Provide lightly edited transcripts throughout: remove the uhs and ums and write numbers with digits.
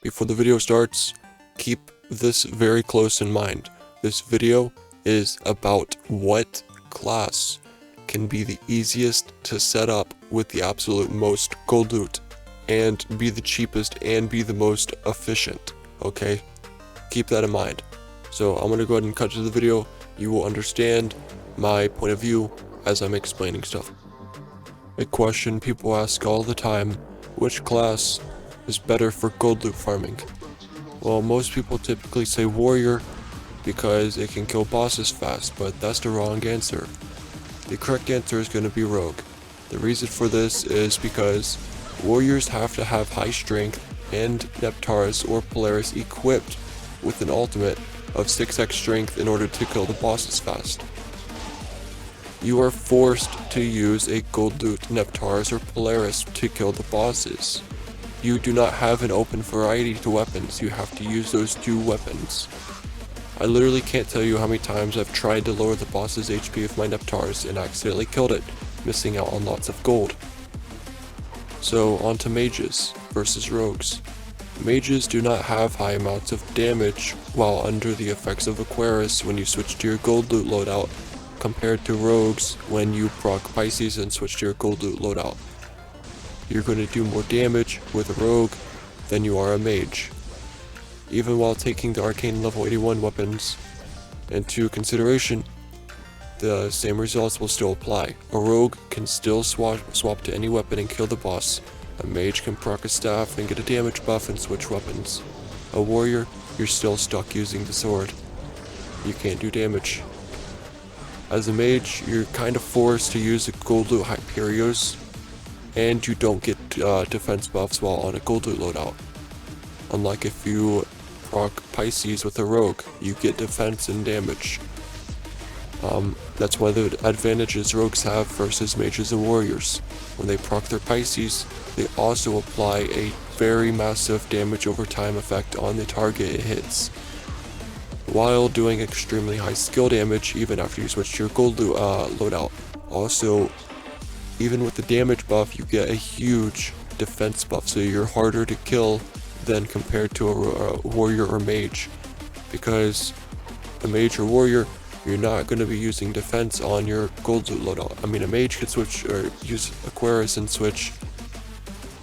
before the video starts, keep this very close in mind. This video is about what class can be the easiest to set up with the absolute most gold loot and be the cheapest and be the most efficient, okay? Keep that in mind. So I'm going to go ahead and cut to the video. You will understand my point of view as I'm explaining stuff. A question people ask all the time: which class is better for gold loot farming? Well, most people typically say warrior because it can kill bosses fast, but that's the wrong answer. The correct answer is going to be rogue. The reason for this is because warriors have to have high strength and Neptars or Polaris equipped with an ultimate of 6x strength in order to kill the bosses fast. You are forced to use a gold loot Neptars or Polaris to kill the bosses. You do not have an open variety to weapons, you have to use those two weapons. I literally can't tell you how many times I've tried to lower the boss's HP with my Neptars and accidentally killed it, missing out on lots of gold. So on to mages versus rogues. Mages do not have high amounts of damage while under the effects of Aquarius when you switch to your gold loot loadout, compared to rogues when you proc Pisces and switch to your gold loot loadout. You're going to do more damage with a rogue than you are a mage, even while taking the Arcane level 81 weapons into consideration. The same results will still apply. A rogue can still swap to any weapon and kill the boss. A mage can proc a staff and get a damage buff and switch weapons. A warrior, you're still stuck using the sword. You can't do damage. As a mage, you're kind of forced to use a gold loot Hyperios, and you don't get defense buffs while on a gold loot loadout. Unlike if you proc Pisces with a rogue, you get defense and damage. That's one of the advantages rogues have versus mages and warriors. When they proc their Pisces, they also apply a very massive damage over time effect on the target it hits, while doing extremely high skill damage even after you switch to your gold loot loadout. Also, even with the damage buff, you get a huge defense buff, so you're harder to kill than compared to a warrior or mage, because a mage or warrior, you're not going to be using defense on your gold loot loadout. I mean, a mage could switch or use Aquarius and switch,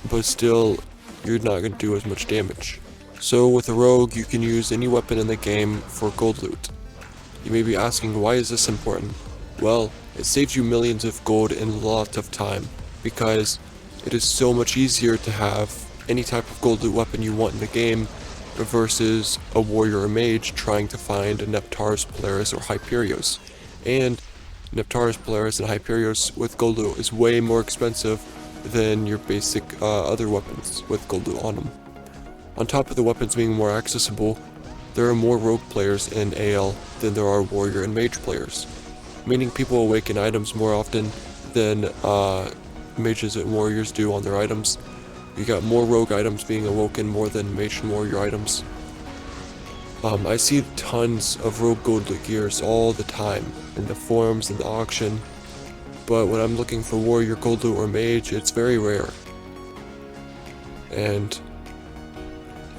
but still, you're not going to do as much damage. So with a rogue, you can use any weapon in the game for gold loot. You may be asking, why is this important? Well, it saves you millions of gold and lots of time, because it is so much easier to have any type of gold loot weapon you want in the game versus a warrior or mage trying to find a Neptars, Polaris, or Hyperios. And Neptars, Polaris, and Hyperios with gold loot is way more expensive than your basic other weapons with gold loot on them. On top of the weapons being more accessible, there are more rogue players in AL than there are warrior and mage players, meaning people awaken items more often than mages and warriors do on their items. You got more rogue items being awoken more than mage and warrior items. I see tons of rogue gold loot gears all the time in the forums and the auction, but when I'm looking for warrior gold loot or mage, it's very rare. And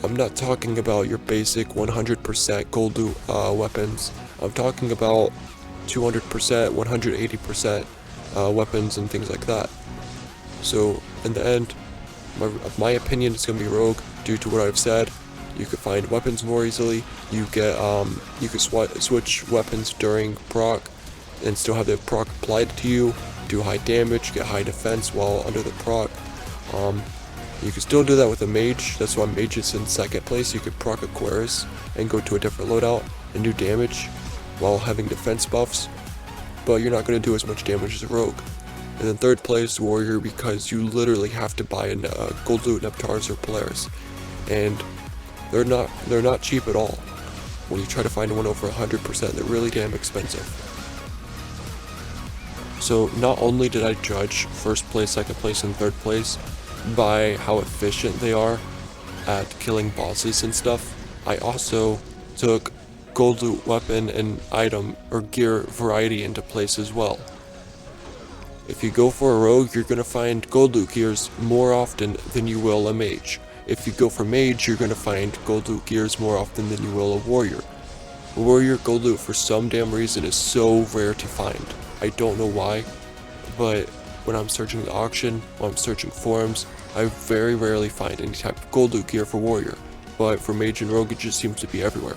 I'm not talking about your basic 100% gold loot weapons. I'm talking about 200%, 180% weapons and things like that. So in the end, my opinion is going to be rogue due to what I've said. You could find weapons more easily. You could switch weapons during proc and still have the proc applied to you, do high damage, get high defense while under the proc. You can still do that with a mage. That's why mage is in second place. You could proc Aquarius and go to a different loadout and do damage while having defense buffs, but you're not going to do as much damage as a rogue. And then third place, warrior, because you literally have to buy a gold loot Neptars or Polaris, and they're not cheap at all. When you try to find one over 100%, they're really damn expensive. So not only did I judge first place, second place, and third place by how efficient they are at killing bosses and stuff, I also took gold loot weapon and item or gear variety into place as well. If you go for a rogue, you're going to find gold loot gears more often than you will a mage. If you go for mage, you're going to find gold loot gears more often than you will a warrior. A warrior gold loot for some damn reason is so rare to find. I don't know why, but when I'm searching the auction, when I'm searching forums, I very rarely find any type of gold loot gear for warrior, but for mage and rogue it just seems to be everywhere.